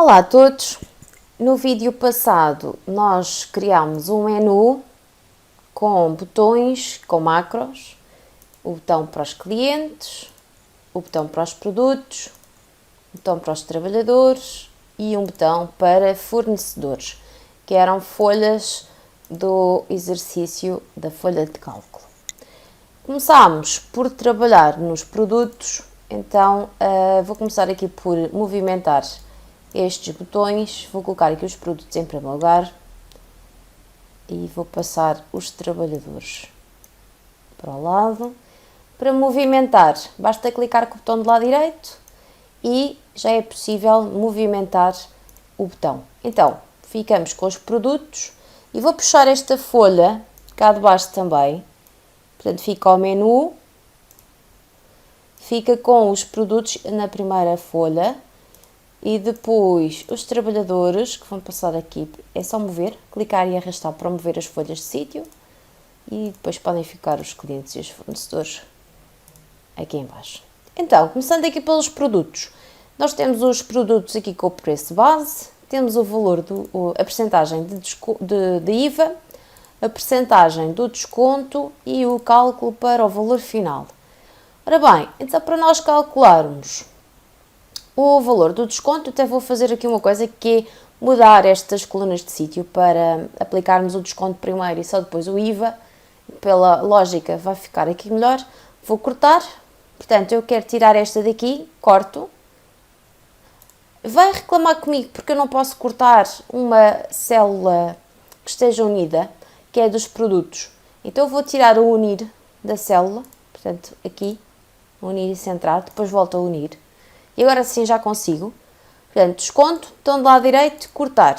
Olá a todos! No vídeo passado nós criámos um menu com botões, com macros, o botão para os clientes, o botão para os produtos, o botão para os trabalhadores e um botão para fornecedores, que eram folhas do exercício da folha de cálculo. Começámos por trabalhar nos produtos, então vou começar aqui por movimentar estes botões, vou colocar aqui os produtos em primeiro lugar e vou passar os trabalhadores para o lado. Para movimentar, basta clicar com o botão do lado direito e já é possível movimentar o botão. Então, ficamos com os produtos e vou puxar esta folha cá de baixo também. Portanto, fica o menu, fica com os produtos na primeira folha. E depois os trabalhadores que vão passar aqui, é só mover, clicar e arrastar para mover as folhas de sítio e depois podem ficar os clientes e os fornecedores aqui em baixo. Então, começando aqui pelos produtos, nós temos os produtos aqui com o preço base, temos o valor, a percentagem de IVA, a percentagem do desconto e o cálculo para o valor final. Ora bem, então para nós calcularmos o valor do desconto, até vou fazer aqui uma coisa que é mudar estas colunas de sítio para aplicarmos o desconto primeiro e só depois o IVA. Pela lógica vai ficar aqui melhor. Vou cortar, portanto eu quero tirar esta daqui, corto. Vai reclamar comigo porque eu não posso cortar uma célula que esteja unida, que é dos produtos. Então eu vou tirar o unir da célula, portanto aqui, unir e centrar, depois volto a unir. E agora sim já consigo. Portanto, desconto, botão do lado direito, cortar.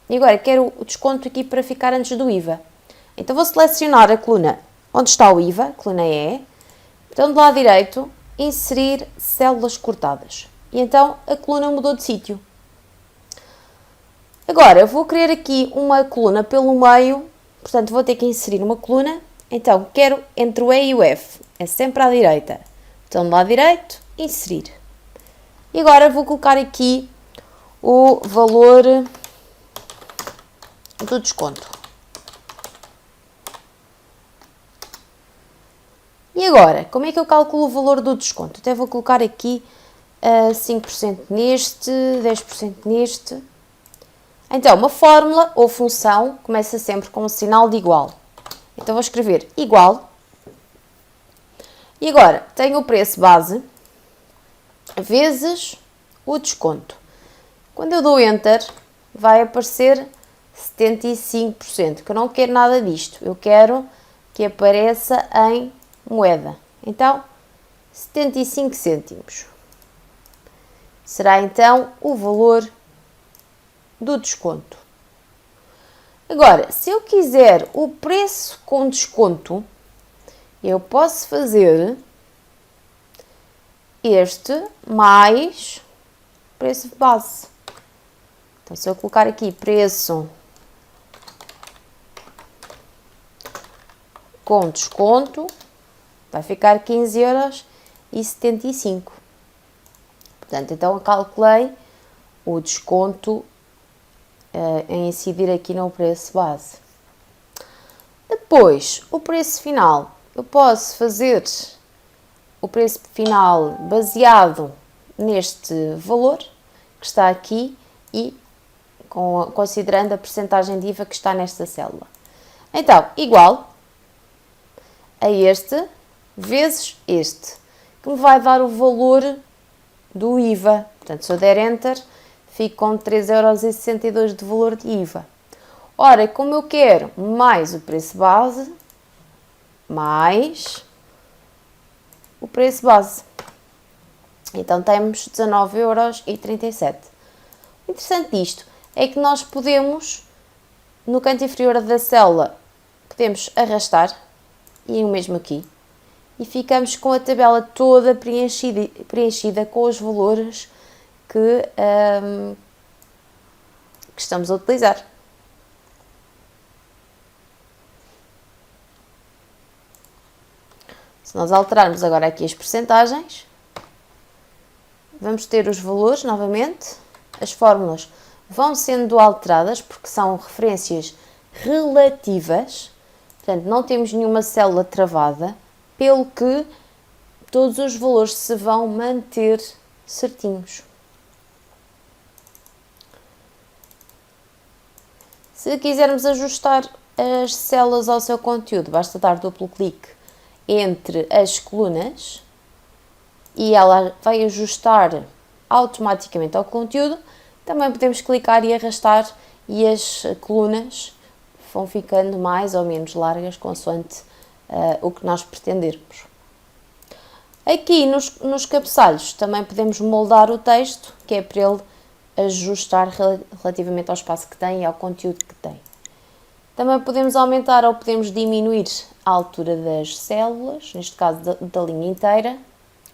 E agora quero o desconto aqui para ficar antes do IVA. Então vou selecionar a coluna onde está o IVA, coluna E. Botão do lado direito, inserir células cortadas. E então a coluna mudou de sítio. Agora eu vou querer aqui uma coluna pelo meio. Portanto vou ter que inserir uma coluna. Então quero entre o E e o F. É sempre à direita. Botão do lado direito, inserir. E agora vou colocar aqui o valor do desconto. E agora, como é que eu calculo o valor do desconto? Até vou colocar aqui 5% neste, 10% neste. Então, uma fórmula ou função começa sempre com um sinal de igual. Então vou escrever igual. E agora, tenho o preço base vezes o desconto. Quando eu dou Enter, vai aparecer 75%, que eu não quero nada disto. Eu quero que apareça em moeda. Então, 75 cêntimos. Será então o valor do desconto. Agora, se eu quiser o preço com desconto, eu posso fazer este mais preço base. Então, se eu colocar aqui preço com desconto, vai ficar 15,75 €. Portanto, então eu calculei o desconto em incidir aqui no preço base. Depois, o preço final. Eu posso fazer o preço final baseado neste valor que está aqui e considerando a percentagem de IVA que está nesta célula. Então, igual a este vezes este, que me vai dar o valor do IVA. Portanto, se eu der Enter, fico com 3,62 € de valor de IVA. Ora, como eu quero mais o preço base, mais o preço base. Então temos 19,37 €. O interessante disto é que nós podemos, no canto inferior da célula, podemos arrastar, e o mesmo aqui, e ficamos com a tabela toda preenchida com os valores que estamos a utilizar. Se nós alterarmos agora aqui as percentagens, vamos ter os valores novamente as fórmulas vão sendo alteradas porque são referências relativas, portanto não temos nenhuma célula travada, pelo que todos os valores se vão manter certinhos. Se quisermos ajustar as células ao seu conteúdo, basta dar duplo clique entre as colunas e ela vai ajustar automaticamente ao conteúdo. Também podemos clicar e arrastar e as colunas vão ficando mais ou menos largas consoante o que nós pretendermos. Aqui nos cabeçalhos também podemos moldar o texto, que é para ele ajustar relativamente ao espaço que tem e ao conteúdo que tem. Também podemos aumentar ou podemos diminuir a altura das células, neste caso da linha inteira,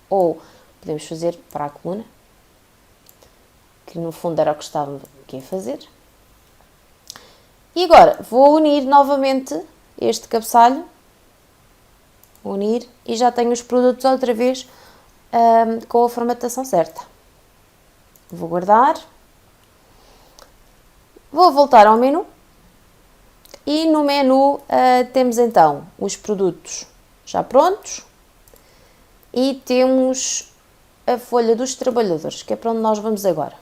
ou podemos fazer para a coluna, que no fundo era o que estava aqui a fazer. E agora vou unir novamente este cabeçalho, unir, e já tenho os produtos outra vez com a formatação certa. Vou guardar, vou voltar ao menu e no menu temos então os produtos já prontos e temos a folha dos trabalhadores, que é para onde nós vamos agora.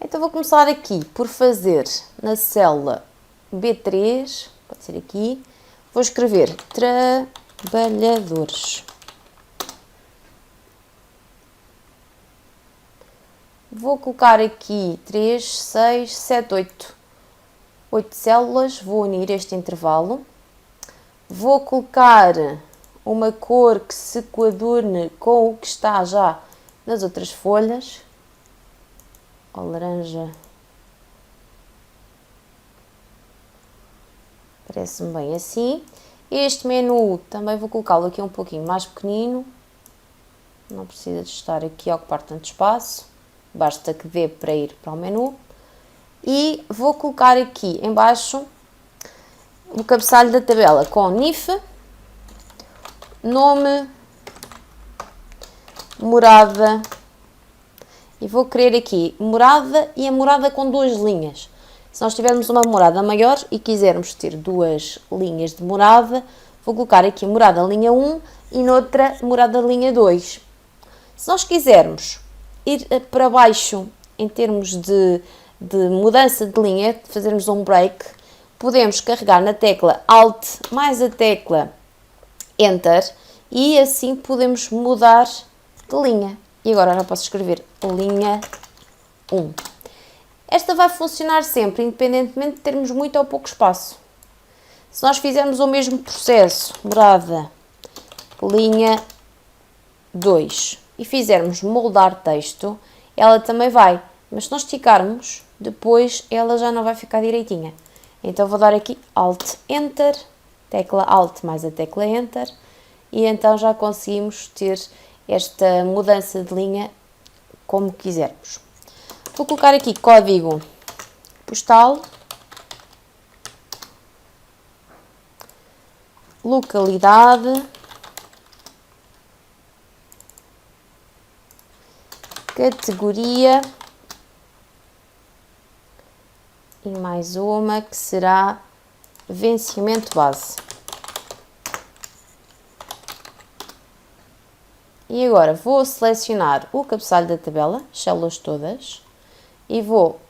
Então vou começar aqui por fazer na célula B3, pode ser aqui, vou escrever trabalhadores. Vou colocar aqui 3, 6, 7, 8 células, vou unir este intervalo. Vou colocar uma cor que se coadune com o que está já nas outras folhas. O laranja parece-me bem assim. Este menu também vou colocá-lo aqui um pouquinho mais pequenino. Não precisa de estar aqui a ocupar tanto espaço. Basta que dê para ir para o menu. E vou colocar aqui em baixo o cabeçalho da tabela com NIF, nome, morada, e vou querer aqui morada e a morada com 2 linhas. Se nós tivermos uma morada maior e quisermos ter 2 linhas de morada, vou colocar aqui morada linha 1 e noutra morada linha 2. Se nós quisermos ir para baixo em termos de mudança de linha, fazermos um break, podemos carregar na tecla Alt mais a tecla Enter e assim podemos mudar de linha. E agora já posso escrever linha 1. Esta vai funcionar sempre, independentemente de termos muito ou pouco espaço. Se nós fizermos o mesmo processo, morada, linha 2, e fizermos moldar texto, ela também vai. Mas se nós esticarmos, depois ela já não vai ficar direitinha. Então vou dar aqui Alt Enter, tecla Alt mais a tecla Enter, e então já conseguimos ter esta mudança de linha como quisermos. Vou colocar aqui código postal, localidade, categoria e mais uma que será vencimento base. E agora vou selecionar o cabeçalho da tabela, as células todas, e vou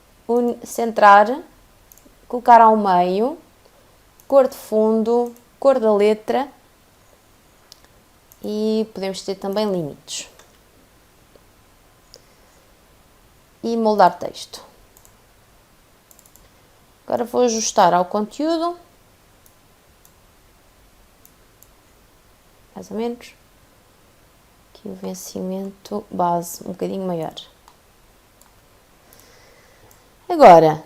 centrar, colocar ao meio, cor de fundo, cor da letra e podemos ter também limites. E moldar texto. Agora vou ajustar ao conteúdo, mais ou menos. Aqui o vencimento base um bocadinho maior. Agora,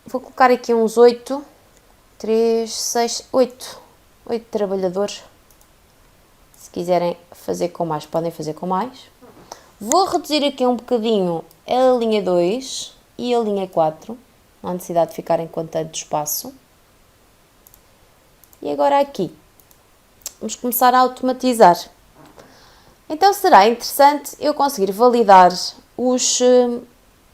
vou colocar aqui uns 8, 3, 6, 8 trabalhadores. Se quiserem fazer com mais, podem fazer com mais. Vou reduzir aqui um bocadinho a linha 2 e a linha 4. Não há necessidade de ficarem com tanto espaço. E agora aqui, vamos começar a automatizar. Então será interessante eu conseguir validar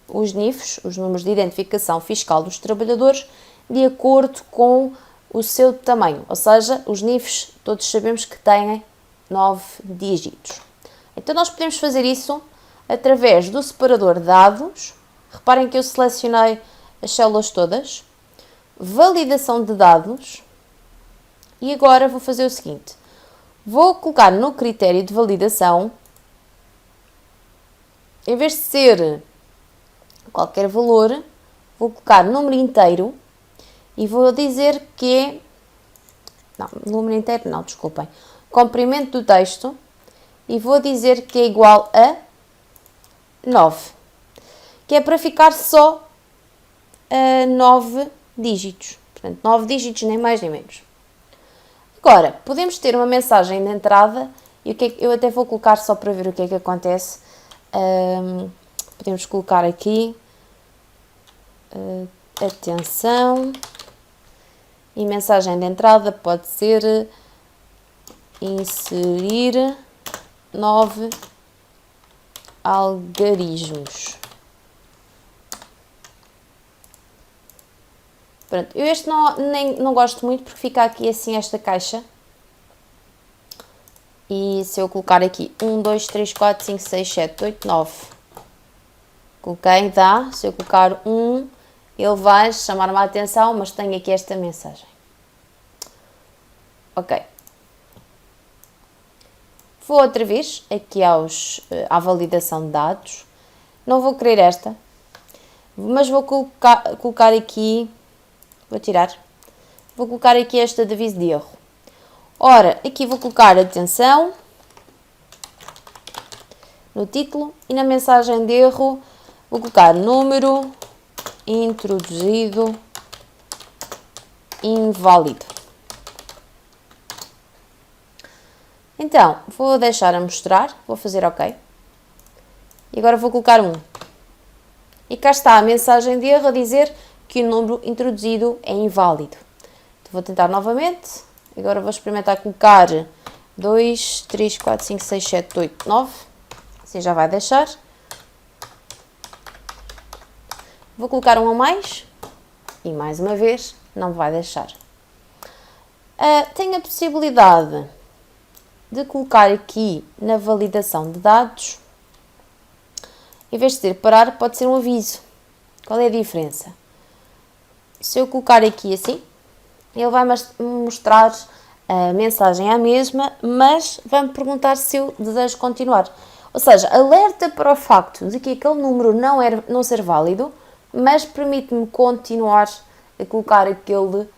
os NIFs, os números de identificação fiscal dos trabalhadores, de acordo com o seu tamanho. Ou seja, os NIFs todos sabemos que têm 9 dígitos. Então nós podemos fazer isso através do separador dados. Reparem que eu selecionei as células todas. Validação de dados. E agora vou fazer o seguinte. Vou colocar no critério de validação, em vez de ser qualquer valor, vou colocar número inteiro e vou dizer que é... Não, número inteiro não, desculpem. Comprimento do texto e vou dizer que é igual a 9. Que é para ficar só a 9 dígitos. Portanto, 9 dígitos, nem mais nem menos. Agora, podemos ter uma mensagem de entrada e o que é que, eu até vou colocar só para ver o que é que acontece. Podemos colocar aqui atenção e mensagem de entrada pode ser inserir 9 algarismos. Pronto, eu este não gosto muito porque fica aqui assim esta caixa. E se eu colocar aqui 1, 2, 3, 4, 5, 6, 7, 8, 9. Coloquei, dá. Se eu colocar 1, ele vai chamar-me a atenção, mas tenho aqui esta mensagem. Ok. Vou outra vez aqui à validação de dados. Não vou querer esta, mas vou colocar aqui... Vou tirar. Vou colocar aqui esta de aviso de erro. Ora, aqui vou colocar atenção no título e na mensagem de erro vou colocar número introduzido inválido. Então, vou deixar a mostrar, vou fazer OK. E agora vou colocar 1. E cá está a mensagem de erro a dizer que o número introduzido é inválido. Então, vou tentar novamente. Agora vou experimentar colocar 2, 3, 4, 5, 6, 7, 8, 9. Assim já vai deixar. Vou colocar um a mais. E mais uma vez, não vai deixar. Tenho a possibilidade de colocar aqui na validação de dados, em vez de ser parar, pode ser um aviso. Qual é a diferença? Se eu colocar aqui assim, ele vai mostrar a mensagem à mesma, mas vai-me perguntar se eu desejo continuar. Ou seja, alerta para o facto de que aquele número não ser válido, mas permite-me continuar a colocar aquele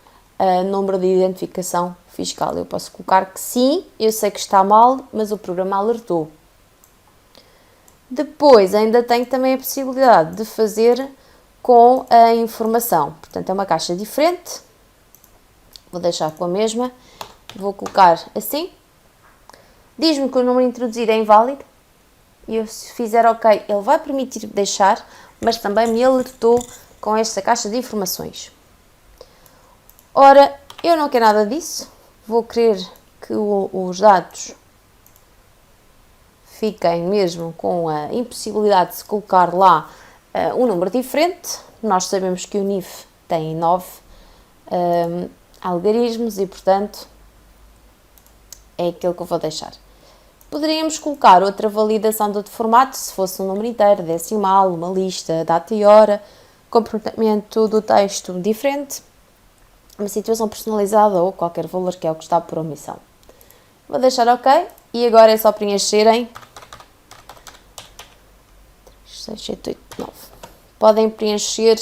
número de identificação fiscal. Eu posso colocar que sim, eu sei que está mal, mas o programa alertou. Depois, ainda tenho também a possibilidade de fazer com a informação. Portanto, é uma caixa diferente. Vou deixar com a mesma. Vou colocar assim. Diz-me que o número introduzido é inválido. E eu, se fizer OK, ele vai permitir deixar, mas também me alertou com esta caixa de informações. Ora, eu não quero nada disso. Vou querer que os dados fiquem mesmo com a impossibilidade de se colocar lá um número diferente. Nós sabemos que o NIF tem 9 algarismos e, portanto, é aquilo que eu vou deixar. Poderíamos colocar outra validação de outro formato, se fosse um número inteiro, decimal, uma lista, data e hora, comportamento do texto diferente, uma situação personalizada ou qualquer valor que é o que está por omissão. Vou deixar OK e agora é só preencherem 6, 7, 8, 9. Podem preencher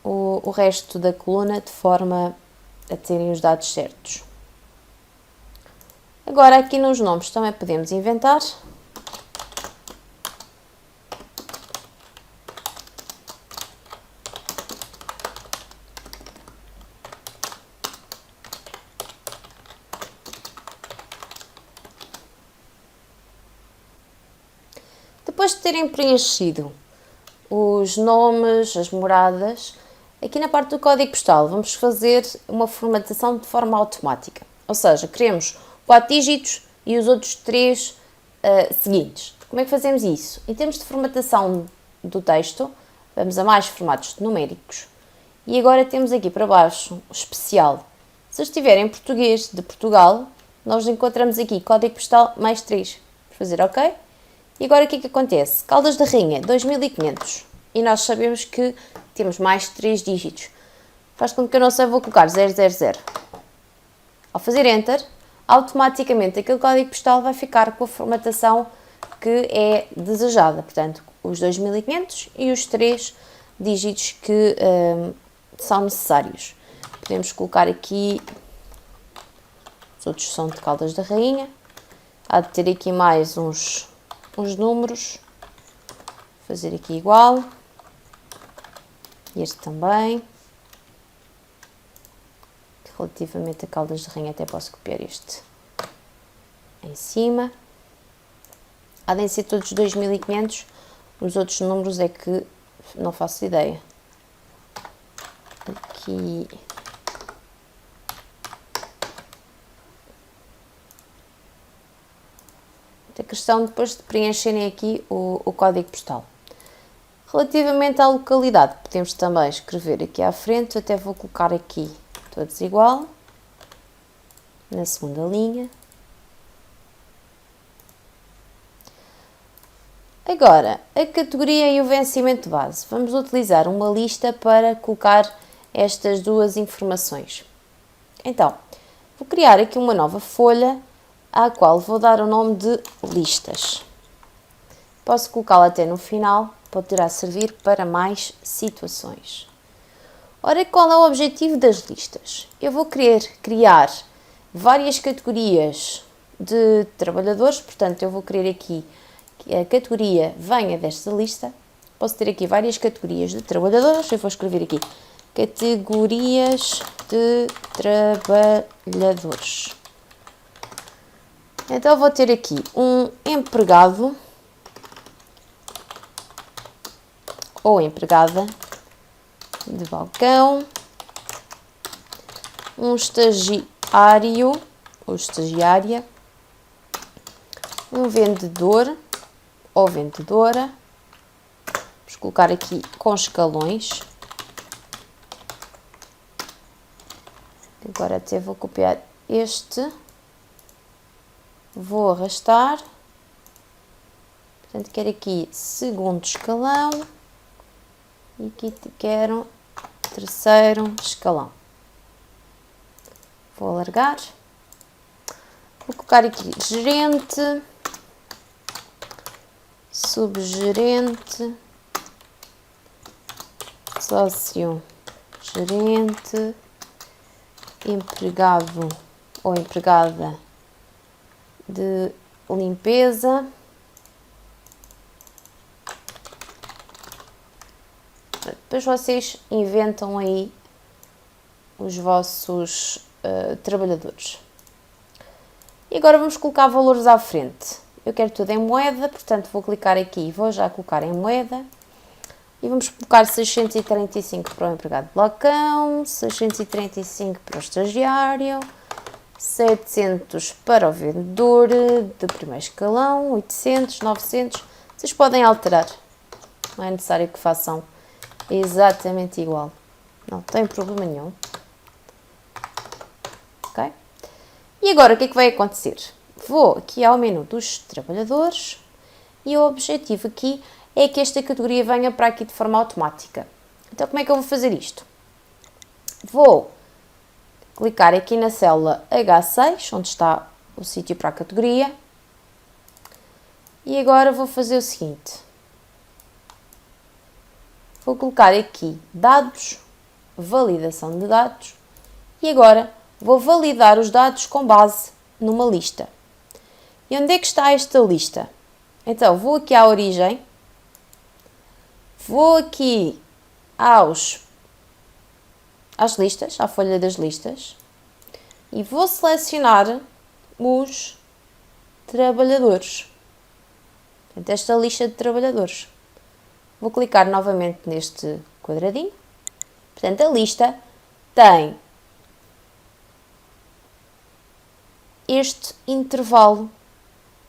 o resto da coluna de forma a terem os dados certos. Agora aqui nos nomes também podemos inventar. Depois de terem preenchido os nomes, as moradas, aqui na parte do código postal vamos fazer uma formatação de forma automática. Ou seja, queremos 4 dígitos e os outros 3 seguintes. Como é que fazemos isso? Em termos de formatação do texto, Vamos a mais formatos numéricos. E agora temos aqui para baixo o especial. Se estiver em português de Portugal, nós encontramos aqui código postal mais 3. Vou fazer OK. E agora o que é que acontece? Caldas da Rainha, 2500. E nós sabemos que temos mais 3 dígitos. Faz com que eu não sei, vou colocar 000. Ao fazer Enter, automaticamente aquele código postal vai ficar com a formatação que é desejada. Portanto, os 2500 e os 3 dígitos que são necessários. Podemos colocar aqui, os outros são de Caldas da Rainha. Há de ter aqui mais uns números. Vou fazer aqui igual. Este também. Relativamente a Caldas da Rainha até posso copiar este em cima. Há de ser todos 2500. Os outros números é que não faço ideia. Aqui. A questão depois de preencherem aqui o código postal. Relativamente à localidade, podemos também escrever aqui à frente, até vou colocar aqui todos igual, na segunda linha. Agora, a categoria e o vencimento base. Vamos utilizar uma lista para colocar estas duas informações. Então, vou criar aqui uma nova folha, à qual vou dar o nome de listas. Posso colocá-la até no final, poderá servir para mais situações. Ora, qual é o objetivo das listas? Eu vou querer criar várias categorias de trabalhadores, portanto, eu vou querer aqui que a categoria venha desta lista. Posso ter aqui várias categorias de trabalhadores, eu vou escrever aqui categorias de trabalhadores. Então, vou ter aqui um empregado ou empregada de balcão, um estagiário ou estagiária, um vendedor ou vendedora. Vamos colocar aqui com escalões. Agora até vou copiar este. Vou arrastar. Portanto, quero aqui segundo escalão. E aqui quero terceiro escalão. Vou alargar. Vou colocar aqui gerente, subgerente, sócio gerente, empregado ou empregada de limpeza, depois vocês inventam aí os vossos trabalhadores. E agora vamos colocar valores à frente. Eu quero tudo em moeda, portanto vou clicar aqui e vou já colocar em moeda. E vamos colocar 635 para o empregado de balcão, 635 para o estagiário, 700 para o vendedor de primeiro escalão, 800, 900. Vocês podem alterar, não é necessário que façam exatamente igual, não tem problema nenhum. Ok? E agora o que é que vai acontecer? Vou aqui ao menu dos trabalhadores e o objetivo aqui é que esta categoria venha para aqui de forma automática. Então como é que eu vou fazer isto? Vou clicar aqui na célula H6, onde está o sítio para a categoria. E agora vou fazer o seguinte. Vou colocar aqui dados, validação de dados. E agora vou validar os dados com base numa lista. E onde é que está esta lista? Então, vou aqui à origem. Vou aqui às listas, à folha das listas, e vou selecionar os trabalhadores. Portanto, esta lista de trabalhadores. Vou clicar novamente neste quadradinho. Portanto, a lista tem este intervalo.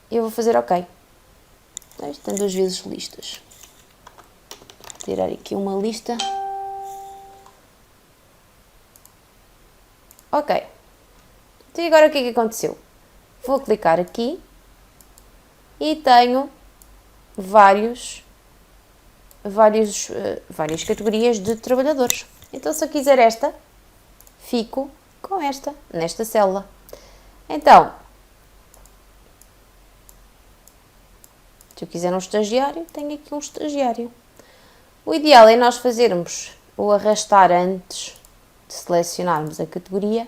Eu vou fazer OK. Isto tem duas vezes listas. tirar aqui uma lista. Ok. Então agora o que é que aconteceu? Vou clicar aqui e tenho várias categorias de trabalhadores. Então se eu quiser esta, fico com esta, nesta célula. Então, se eu quiser um estagiário, tenho aqui um estagiário. O ideal é nós fazermos o arrastar antes de selecionarmos a categoria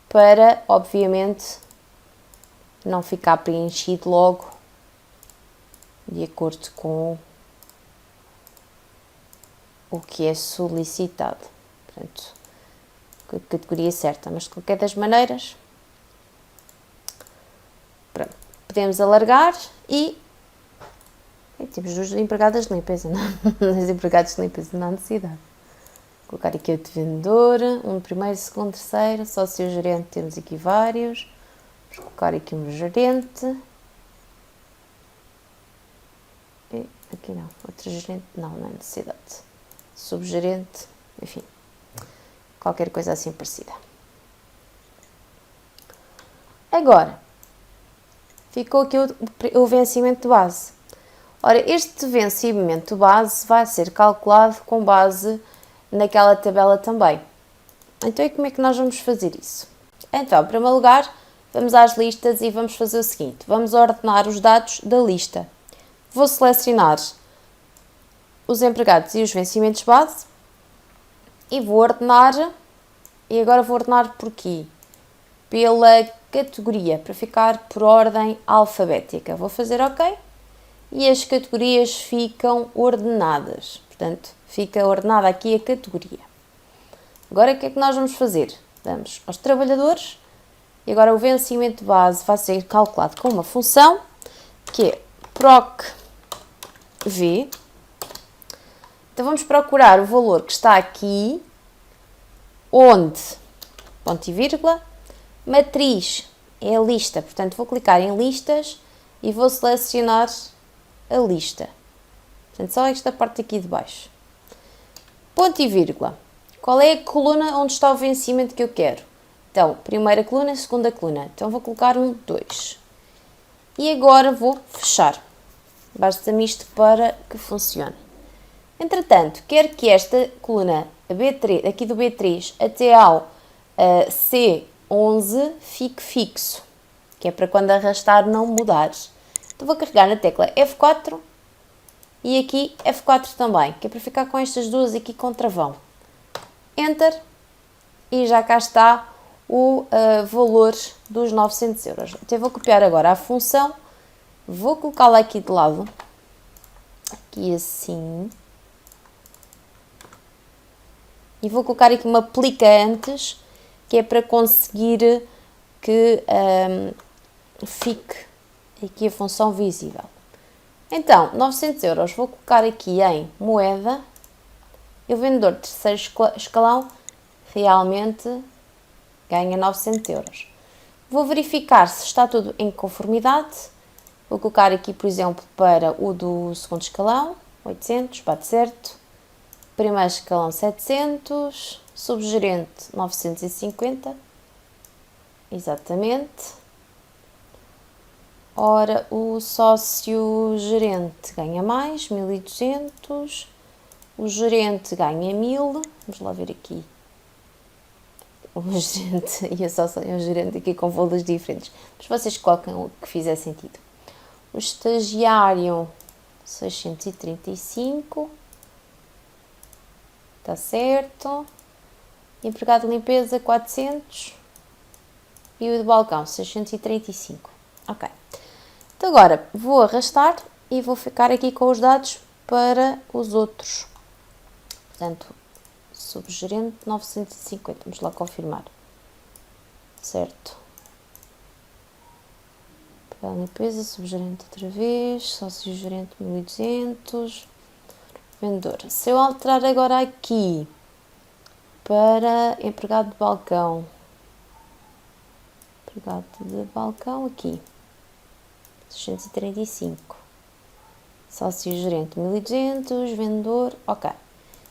para, obviamente, não ficar preenchido logo de acordo com o que é solicitado. Portanto, a categoria certa, mas de qualquer das maneiras, pronto, podemos alargar e temos duas empregadas de limpeza, não? As empregadas de limpeza não há necessidade. Vou colocar aqui outro vendedor, um primeiro, segundo, terceiro, sócio-gerente, temos aqui vários. Vou colocar aqui um gerente. E aqui não, outro gerente, não é necessidade. Subgerente, enfim, qualquer coisa assim parecida. Agora, ficou aqui o vencimento de base. Ora, este vencimento base vai ser calculado com base naquela tabela também. Então, e como é que nós vamos fazer isso? Então, em primeiro lugar, vamos às listas e vamos fazer o seguinte. Vamos ordenar os dados da lista. Vou selecionar os empregados e os vencimentos base e vou ordenar, e agora vou ordenar por quê? Pela categoria, para ficar por ordem alfabética. Vou fazer OK. E as categorias ficam ordenadas. Portanto, fica ordenada aqui a categoria. Agora, o que é que nós vamos fazer? Vamos aos trabalhadores. E agora o vencimento base vai ser calculado com uma função, que é procv. Então, vamos procurar o valor que está aqui, onde, ponto e vírgula, matriz é a lista. Portanto, vou clicar em listas e vou selecionar a lista. Portanto, só esta parte aqui de baixo. Ponto e vírgula. Qual é a coluna onde está o vencimento que eu quero? Então, primeira coluna, segunda coluna. Então, vou colocar um 2. E agora vou fechar. Basta-me isto para que funcione. Entretanto, quero que esta coluna, a B3, aqui do B3 até ao C11, fique fixo. Que é para quando arrastar não mudar. Então, vou carregar na tecla F4 e aqui F4 também, que é para ficar com estas duas aqui com travão. Enter e já cá está o valor dos 900 euros. Então, vou copiar agora a função, vou colocá-la aqui de lado, aqui assim, e vou colocar aqui uma aplica antes, que é para conseguir que fique aqui a função visível. Então, 900 euros, vou colocar aqui em moeda, e o vendedor de terceiro escalão realmente ganha 900 euros. Vou verificar se está tudo em conformidade, vou colocar aqui, por exemplo, para o do segundo escalão, 800, bate certo, primeiro escalão 700, subgerente 950, exatamente. Ora, o sócio-gerente ganha mais, 1200. O gerente ganha 1000. Vamos lá ver aqui. O gerente e o gerente aqui com valores diferentes. Mas vocês colocam o que fizer sentido. O estagiário, 635. Está certo. Empregado de limpeza, 400. E o de balcão, 635. Ok. Então agora vou arrastar e vou ficar aqui com os dados para os outros. Portanto, subgerente 950. Vamos lá confirmar. Certo. Para a limpeza, subgerente outra vez, sócio-gerente 1200. Vendedor. Se eu alterar agora aqui para empregado de balcão. Empregado de balcão aqui. 635. Sócio-gerente 1200, vendedor, ok.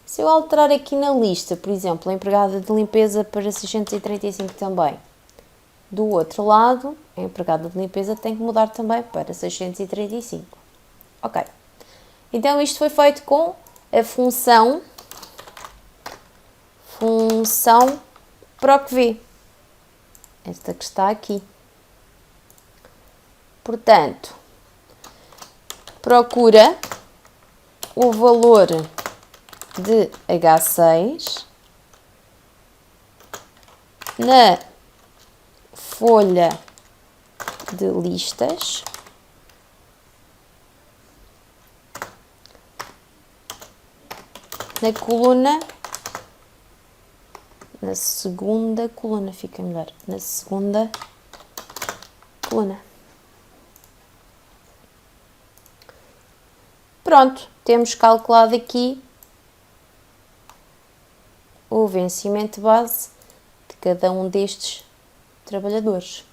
Se eu alterar aqui na lista, por exemplo, a empregada de limpeza para 635 também, do outro lado, a empregada de limpeza tem que mudar também para 635. Ok. Então isto foi feito com a função procv. Esta que está aqui. Portanto, procura o valor de H6 na folha de listas na coluna, na segunda coluna, fica melhor, na segunda coluna. Pronto, temos calculado aqui o vencimento base de cada um destes trabalhadores.